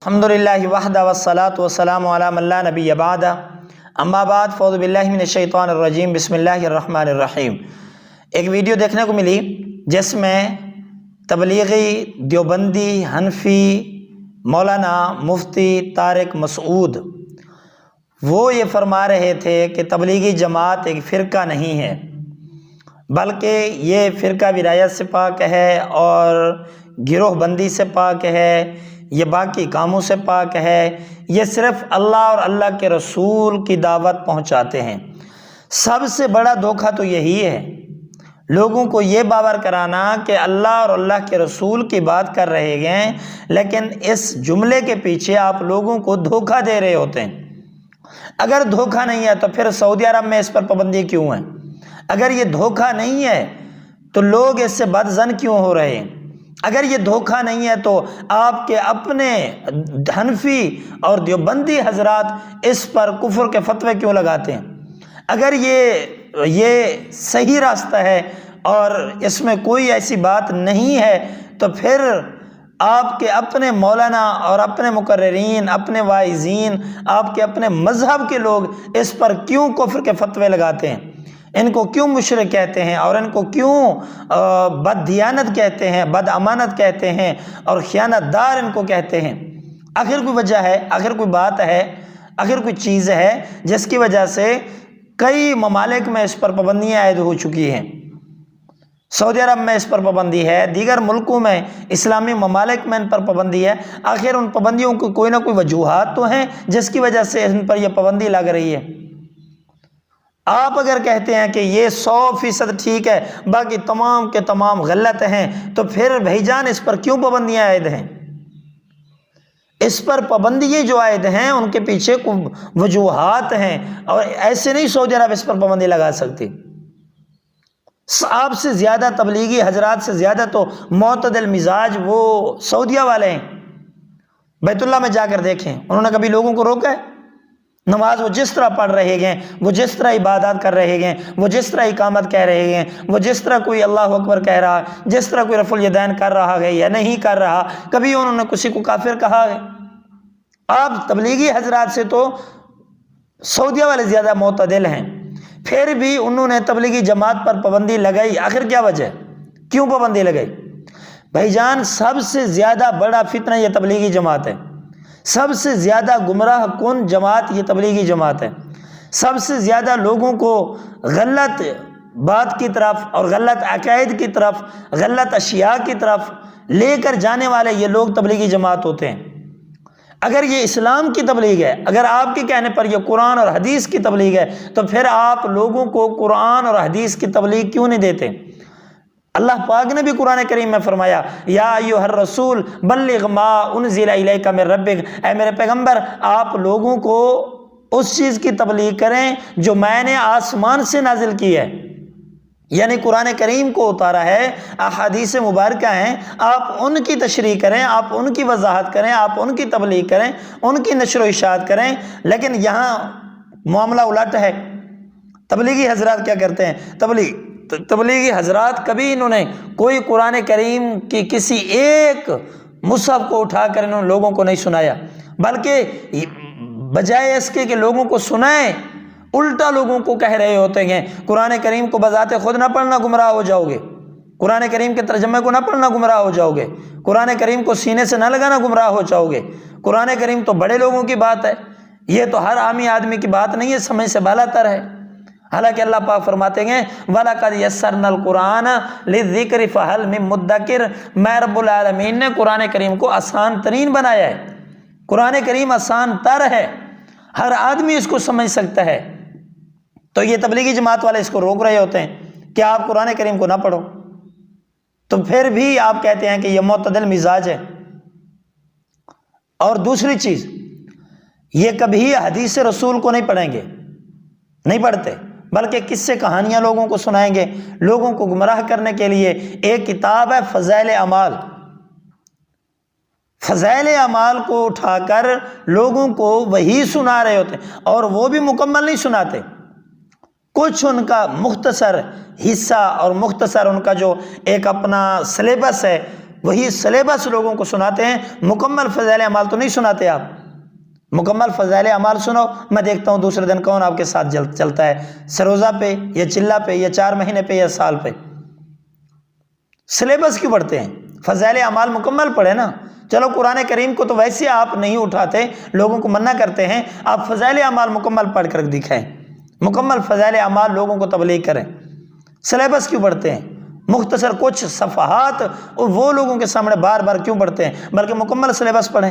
الحمدللہ وحدہ والصلاة والسلام علی من لا نبی بعد اما بعد فاعوذ باللہ من الشیطان الرجیم بسم اللہ الرحمن الرحیم۔ ایک ویڈیو دیکھنے کو ملی جس میں تبلیغی دیوبندی حنفی مولانا مفتی طارق مسعود وہ یہ فرما رہے تھے کہ تبلیغی جماعت ایک فرقہ نہیں ہے بلکہ یہ فرقہ ولایت سے پاک ہے اور گروہ بندی سے پاک ہے، یہ باقی کاموں سے پاک ہے، یہ صرف اللہ اور اللہ کے رسول کی دعوت پہنچاتے ہیں۔ سب سے بڑا دھوکہ تو یہی ہے، لوگوں کو یہ باور کرانا کہ اللہ اور اللہ کے رسول کی بات کر رہے ہیں، لیکن اس جملے کے پیچھے آپ لوگوں کو دھوکہ دے رہے ہوتے ہیں۔ اگر دھوکہ نہیں ہے تو پھر سعودی عرب میں اس پر پابندی کیوں ہے؟ اگر یہ دھوکہ نہیں ہے تو لوگ اس سے بد ظن کیوں ہو رہے ہیں؟ اگر یہ دھوکہ نہیں ہے تو آپ کے اپنے حنفی اور دیوبندی حضرات اس پر کفر کے فتوے کیوں لگاتے ہیں؟ اگر یہ صحیح راستہ ہے اور اس میں کوئی ایسی بات نہیں ہے تو پھر آپ کے اپنے مولانا اور اپنے مقررین، اپنے واعظین، آپ کے اپنے مذہب کے لوگ اس پر کیوں کفر کے فتوے لگاتے ہیں؟ ان کو کیوں مشرک کہتے ہیں اور ان کو کیوں بد دیانت کہتے ہیں، بد امانت کہتے ہیں اور خیانت دار ان کو کہتے ہیں؟ آخر کوئی وجہ ہے، آخر کوئی بات ہے، آخر کوئی چیز ہے جس کی وجہ سے کئی ممالک میں اس پر پابندیاں عائد ہو چکی ہیں۔ سعودی عرب میں اس پر پابندی ہے، دیگر ملکوں میں، اسلامی ممالک میں ان پر پابندی ہے۔ آخر ان پابندیوں کو کوئی نہ کوئی وجوہات تو ہیں جس کی وجہ سے ان پر یہ پابندی لگ رہی ہے۔ آپ اگر کہتے ہیں کہ یہ 100% ٹھیک ہے باقی تمام کے تمام غلط ہیں تو پھر بھائی جان اس پر کیوں پابندیاں عائد ہیں؟ اس پر پابندیاں جو عائد ہیں ان کے پیچھے وجوہات ہیں، اور ایسے نہیں سعودی عرب اس پر پابندی لگا سکتی۔ آپ سے زیادہ تبلیغی حضرات سے زیادہ تو معتدل مزاج وہ سعودیہ والے ہیں۔ بیت اللہ میں جا کر دیکھیں، انہوں نے کبھی لوگوں کو روکا ہے؟ نماز وہ جس طرح پڑھ رہے ہیں، وہ جس طرح عبادات کر رہے ہیں، وہ جس طرح اقامت کہہ رہے ہیں، وہ جس طرح کوئی اللہ اکبر کہہ رہا ہے، جس طرح کوئی رفع الیدین کر رہا ہے یا نہیں کر رہا، کبھی انہوں نے کسی کو کافر کہا ہے؟ آپ تبلیغی حضرات سے تو سعودیہ والے زیادہ معتدل ہیں، پھر بھی انہوں نے تبلیغی جماعت پر پابندی لگائی۔ آخر کیا وجہ؟ کیوں پابندی لگائی؟ بھائی جان سب سے زیادہ بڑا فتنہ یہ تبلیغی جماعت ہے، سب سے زیادہ گمراہ کن جماعت یہ تبلیغی جماعت ہے، سب سے زیادہ لوگوں کو غلط بات کی طرف اور غلط عقائد کی طرف، غلط اشیاء کی طرف لے کر جانے والے یہ لوگ تبلیغی جماعت ہوتے ہیں۔ اگر یہ اسلام کی تبلیغ ہے، اگر آپ کے کہنے پر یہ قرآن اور حدیث کی تبلیغ ہے تو پھر آپ لوگوں کو قرآن اور حدیث کی تبلیغ کیوں نہیں دیتے؟ اللہ پاک نے بھی قرآن کریم میں فرمایا یا ایھا الرسول بلغ ما انزل الیک من ربک، اے میرے پیغمبر آپ لوگوں کو اس چیز کی تبلیغ کریں جو میں نے آسمان سے نازل کی ہے، یعنی قرآن کریم کو اتارا ہے، احادیث مبارکہ ہیں، آپ ان کی تشریح کریں، آپ ان کی وضاحت کریں، آپ ان کی تبلیغ کریں، ان کی نشر و اشاعت کریں۔ لیکن یہاں معاملہ الٹ ہے۔ تبلیغی حضرات کیا کرتے ہیں؟ تبلیغی حضرات کبھی انہوں نے کوئی قرآن کریم کی کسی ایک مصحف کو اٹھا کر انہوں نے لوگوں کو نہیں سنایا، بلکہ بجائے اس کے کہ لوگوں کو سنائیں الٹا لوگوں کو کہہ رہے ہوتے ہیں قرآن کریم کو بذات خود نہ پڑھنا گمراہ ہو جاؤ گے، قرآن کریم کے ترجمے کو نہ پڑھنا گمراہ ہو جاؤ گے، قرآن کریم کو سینے سے نہ لگانا گمراہ ہو جاؤ گے، قرآن کریم تو بڑے لوگوں کی بات ہے، یہ تو ہر عامی آدمی کی بات نہیں ہے، سمجھ سے بالا تر ہے۔ حالانکہ اللہ پاک فرماتے ہیں وَلَقَدْ يَسَّرْنَا الْقُرْآنَ لِلذِّكْرِ فَهَلْ مِن مُدَّكِرٍ، میں رب العالمین نے قرآن کریم کو آسان ترین بنایا ہے۔ قرآن کریم آسان تر ہے، ہر آدمی اس کو سمجھ سکتا ہے۔ تو یہ تبلیغی جماعت والے اس کو روک رہے ہوتے ہیں کہ آپ قرآن کریم کو نہ پڑھو، تو پھر بھی آپ کہتے ہیں کہ یہ معتدل مزاج ہے۔ اور دوسری چیز، یہ کبھی حدیث رسول کو نہیں پڑھیں گے، نہیں پڑھتے، بلکہ قصے کہانیاں لوگوں کو سنائیں گے لوگوں کو گمراہ کرنے کے لیے۔ ایک کتاب ہے فضائل اعمال، فضائل اعمال کو اٹھا کر لوگوں کو وہی سنا رہے ہوتے ہیں، اور وہ بھی مکمل نہیں سناتے، کچھ ان کا مختصر حصہ اور مختصر ان کا جو ایک اپنا سلیبس ہے وہی سلیبس لوگوں کو سناتے ہیں، مکمل فضائل اعمال تو نہیں سناتے آپ۔ مکمل فضائل اعمال سنو، میں دیکھتا ہوں دوسرے دن کون آپ کے ساتھ چلتا ہے، سروزہ پہ یا چلہ پہ یا 4 مہینے پہ یا سال پہ۔ سلیبس کیوں پڑھتے ہیں؟ فضائل اعمال مکمل پڑھے نا۔ چلو قرآن کریم کو تو ویسے آپ نہیں اٹھاتے، لوگوں کو منع کرتے ہیں، آپ فضائل اعمال مکمل پڑھ کر دکھائیں، مکمل فضائل اعمال لوگوں کو تبلیغ کریں۔ سلیبس کیوں پڑھتے ہیں؟ مختصر کچھ صفحات وہ لوگوں کے سامنے بار بار کیوں پڑھتے ہیں؟ بلکہ مکمل سلیبس پڑھیں۔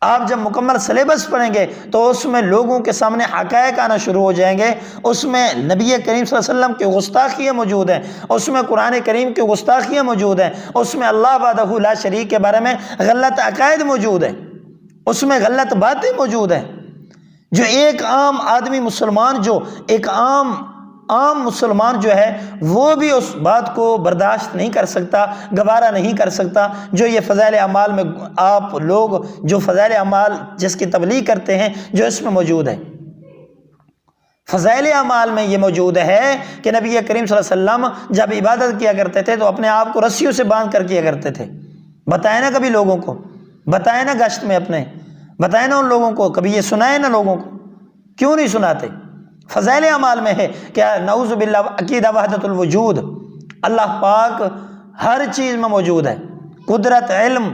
آپ جب مکمل سلیبس پڑھیں گے تو اس میں لوگوں کے سامنے حقائق آنا شروع ہو جائیں گے، اس میں نبی کریم صلی اللہ علیہ وسلم کی گستاخیاں موجود ہیں، اس میں قرآن کریم کی گستاخیاں موجود ہیں، اس میں اللہ وحدہ لا شریک کے بارے میں غلط عقائد موجود ہیں، اس میں غلط باتیں موجود ہیں، جو ایک عام آدمی مسلمان، جو ایک عام مسلمان جو ہے وہ بھی اس بات کو برداشت نہیں کر سکتا، گوارا نہیں کر سکتا، جو یہ فضائل اعمال میں آپ لوگ جو فضائل اعمال جس کی تبلیغ کرتے ہیں جو اس میں موجود ہے۔ فضائل اعمال میں یہ موجود ہے کہ نبی کریم صلی اللہ علیہ وسلم جب عبادت کیا کرتے تھے تو اپنے آپ کو رسیوں سے باندھ کر کیا کرتے تھے۔ بتائیں نا کبھی لوگوں کو، بتائیں نا گشت میں اپنے، بتائیں نا ان لوگوں کو، کبھی یہ سنائیں نا لوگوں کو، کیوں نہیں سناتے؟ فضائل اعمال میں ہے کیا؟ نعوذ باللہ عقیدہ وحدت الوجود، اللہ پاک ہر چیز میں موجود ہے، قدرت، علم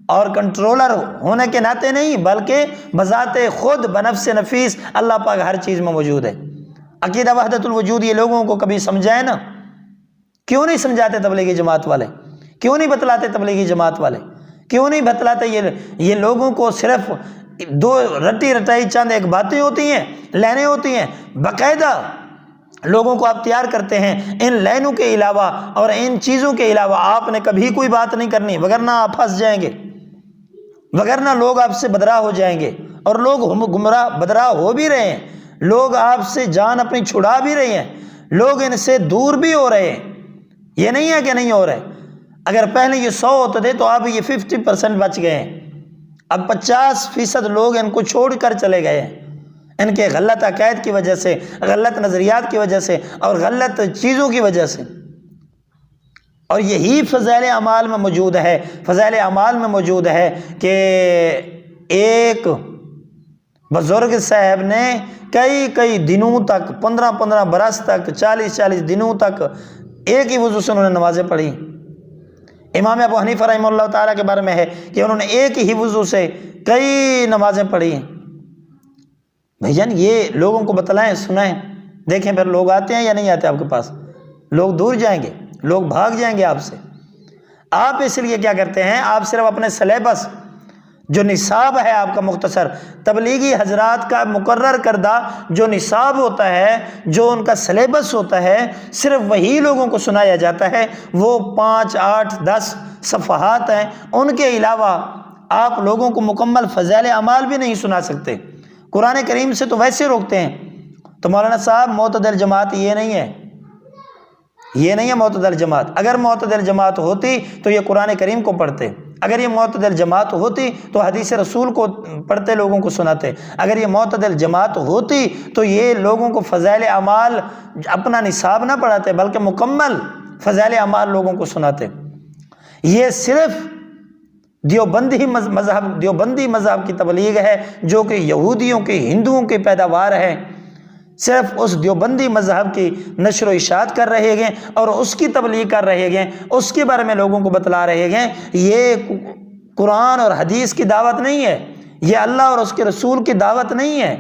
اور کنٹرولر ہونے کے ناطے نہیں بلکہ بذات خود بنفس نفیس اللہ پاک ہر چیز میں موجود ہے۔ عقیدہ وحدت الوجود یہ لوگوں کو کبھی سمجھائے نا، کیوں نہیں سمجھاتے تبلیغی جماعت والے؟ کیوں نہیں بتلاتے تبلیغی جماعت والے؟ کیوں نہیں بتلاتے؟ یہ لوگوں کو صرف دو رٹی رٹائی چند ایک باتیں ہوتی ہیں، لائنیں ہوتی ہیں، باقاعدہ لوگوں کو آپ تیار کرتے ہیں ان لائنوں کے علاوہ اور ان چیزوں کے علاوہ آپ نے کبھی کوئی بات نہیں کرنی، وگرنہ آپ پھنس جائیں گے، وگرنہ لوگ آپ سے بدراہ ہو جائیں گے، اور لوگ گمراہ بدراہ ہو بھی رہے ہیں، لوگ آپ سے جان اپنی چھڑا بھی رہے ہیں، لوگ ان سے دور بھی ہو رہے ہیں، یہ نہیں ہے کہ نہیں ہو رہے۔ اگر پہلے یہ 100 ہوتے تھے تو اب یہ 50% بچ گئے ہیں، اب 50% لوگ ان کو چھوڑ کر چلے گئے ہیں، ان کے غلط عقائد کی وجہ سے، غلط نظریات کی وجہ سے اور غلط چیزوں کی وجہ سے۔ اور یہی فضائل اعمال میں موجود ہے، فضائل اعمال میں موجود ہے کہ ایک بزرگ صاحب نے کئی دنوں تک، 15 برس تک، 40 دنوں تک ایک ہی وضو سے انہوں نے نمازیں پڑھی۔ امام ابو حنیفہ رحمہ اللہ تعالیٰ کے بارے میں ہے کہ انہوں نے ایک ہی وضو سے کئی نمازیں پڑھی ہیں۔ بھائی جان یہ لوگوں کو بتلائیں، سنائیں، دیکھیں پھر لوگ آتے ہیں یا نہیں آتے آپ کے پاس؟ لوگ دور جائیں گے، لوگ بھاگ جائیں گے آپ سے۔ آپ اس لیے کیا کرتے ہیں؟ آپ صرف اپنے سلیبس جو نصاب ہے آپ کا مختصر، تبلیغی حضرات کا مقرر کردہ جو نصاب ہوتا ہے، جو ان کا سلیبس ہوتا ہے، صرف وہی لوگوں کو سنایا جاتا ہے، وہ 5، 8، 10 صفحات ہیں، ان کے علاوہ آپ لوگوں کو مکمل فضائل اعمال بھی نہیں سنا سکتے۔ قرآن کریم سے تو ویسے روکتے ہیں۔ تو مولانا صاحب معتدل جماعت یہ نہیں ہے، یہ نہیں ہے معتدل جماعت۔ اگر معتدل جماعت ہوتی تو یہ قرآن کریم کو پڑھتے، اگر یہ معتدل جماعت ہوتی تو حدیث رسول کو پڑھتے، لوگوں کو سناتے، اگر یہ معتدل جماعت ہوتی تو یہ لوگوں کو فضائل اعمال اپنا نصاب نہ پڑھاتے بلکہ مکمل فضائل اعمال لوگوں کو سناتے۔ یہ صرف دیوبندی مذہب کی تبلیغ ہے جو کہ یہودیوں کے، ہندوؤں کی پیداوار ہے، صرف اس دیوبندی مذہب کی نشر و اشاعت کر رہے ہیں اور اس کی تبلیغ کر رہے ہیں، اس کے بارے میں لوگوں کو بتلا رہے ہیں۔ یہ قرآن اور حدیث کی دعوت نہیں ہے، یہ اللہ اور اس کے رسول کی دعوت نہیں ہے،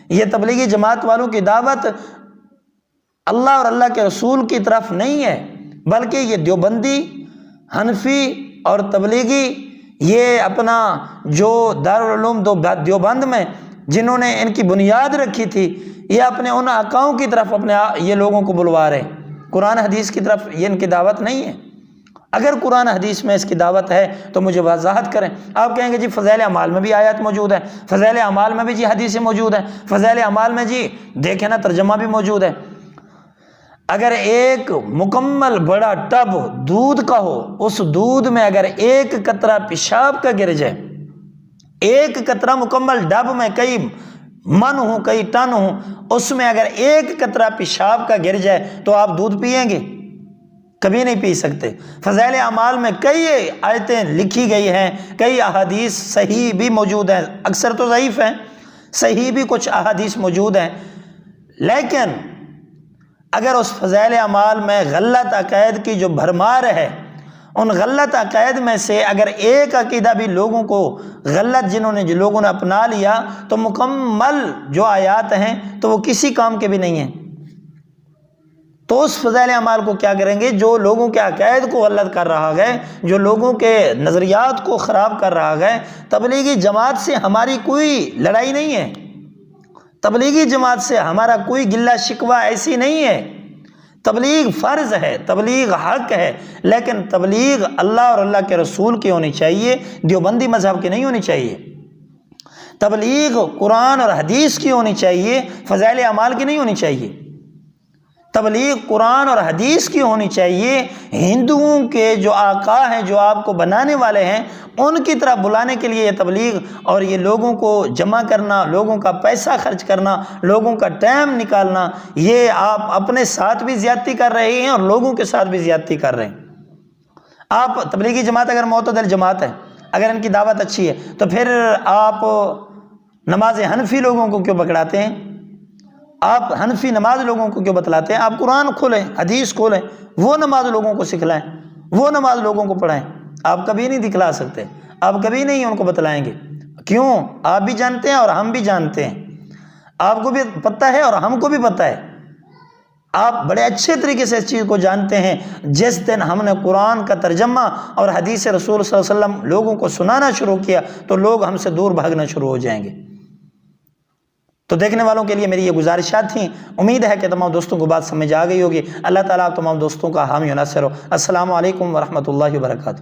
یہ تبلیغی جماعت والوں کی دعوت اللہ اور اللہ کے رسول کی طرف نہیں ہے، بلکہ یہ دیوبندی، حنفی اور تبلیغی، یہ اپنا جو دارالعلوم دیوبند میں جنہوں نے ان کی بنیاد رکھی تھی، یہ اپنے ان آقاؤں کی طرف اپنے یہ لوگوں کو بلوا رہے ہیں، قرآن حدیث کی طرف یہ ان کی دعوت نہیں ہے۔ اگر قرآن حدیث میں اس کی دعوت ہے تو مجھے وضاحت کریں۔ آپ کہیں گے جی فضائل اعمال میں بھی آیات موجود ہیں، فضائل اعمال میں بھی جی حدیثیں موجود ہیں، فضائل اعمال میں جی دیکھیں نا ترجمہ بھی موجود ہے۔ اگر ایک مکمل بڑا ٹب دودھ کا ہو، اس دودھ میں اگر ایک قطرہ پیشاب کا گر جائے، ایک قطرہ مکمل ڈب میں کئی من ہوں، کئی ٹن ہوں، اس میں اگر ایک قطرہ پیشاب کا گر جائے تو آپ دودھ پئیں گے؟ کبھی نہیں پی سکتے۔ فضائل اعمال میں کئی آیتیں لکھی گئی ہیں، کئی احادیث صحیح بھی موجود ہیں، اکثر تو ضعیف ہیں، صحیح بھی کچھ احادیث موجود ہیں، لیکن اگر اس فضائل اعمال میں غلط عقائد کی جو بھرمار ہے، ان غلط عقائد میں سے اگر ایک عقیدہ بھی لوگوں کو غلط جو لوگوں نے اپنا لیا تو مکمل جو آیات ہیں تو وہ کسی کام کے بھی نہیں ہیں۔ تو اس فضائل اعمال کو کیا کریں گے جو لوگوں کے عقائد کو غلط کر رہا ہے، جو لوگوں کے نظریات کو خراب کر رہا ہے۔ تبلیغی جماعت سے ہماری کوئی لڑائی نہیں ہے، تبلیغی جماعت سے ہمارا کوئی گلہ شکوہ ایسی نہیں ہے۔ تبلیغ فرض ہے، تبلیغ حق ہے، لیکن تبلیغ اللہ اور اللہ کے رسول کی ہونی چاہیے، دیوبندی مذہب کی نہیں ہونی چاہیے۔ تبلیغ قرآن اور حدیث کی ہونی چاہیے، فضائل اعمال کی نہیں ہونی چاہیے۔ تبلیغ قرآن اور حدیث کی ہونی چاہیے۔ ہندوؤں کے جو آقا ہیں، جو آپ کو بنانے والے ہیں، ان کی طرح بلانے کے لیے یہ تبلیغ اور یہ لوگوں کو جمع کرنا، لوگوں کا پیسہ خرچ کرنا، لوگوں کا ٹائم نکالنا، یہ آپ اپنے ساتھ بھی زیادتی کر رہے ہیں اور لوگوں کے ساتھ بھی زیادتی کر رہے ہیں۔ آپ تبلیغی جماعت اگر معتدل جماعت ہے، اگر ان کی دعوت اچھی ہے، تو پھر آپ نماز حنفی لوگوں کو کیوں پکڑاتے ہیں؟ آپ حنفی نماز لوگوں کو کیوں بتلاتے ہیں؟ آپ قرآن کھولیں، حدیث کھولیں، وہ نماز لوگوں کو سکھلائیں، وہ نماز لوگوں کو پڑھائیں۔ آپ کبھی نہیں دکھلا سکتے، آپ کبھی نہیں ان کو بتلائیں گے۔ کیوں؟ آپ بھی جانتے ہیں اور ہم بھی جانتے ہیں، آپ کو بھی پتہ ہے اور ہم کو بھی پتہ ہے۔ آپ بڑے اچھے طریقے سے اس چیز کو جانتے ہیں۔ جس دن ہم نے قرآن کا ترجمہ اور حدیث رسول صلی اللہ علیہ وسلم لوگوں کو سنانا شروع کیا تو لوگ ہم سے دور بھاگنا شروع ہو جائیں گے۔ تو دیکھنے والوں کے لیے میری یہ گزارشات تھیں، امید ہے کہ تمام دوستوں کو بات سمجھ آ گئی ہوگی۔ اللہ تعالیٰ تمام دوستوں کا حامی و ناصر ہو۔ السلام علیکم ورحمۃ اللہ وبرکاتہ۔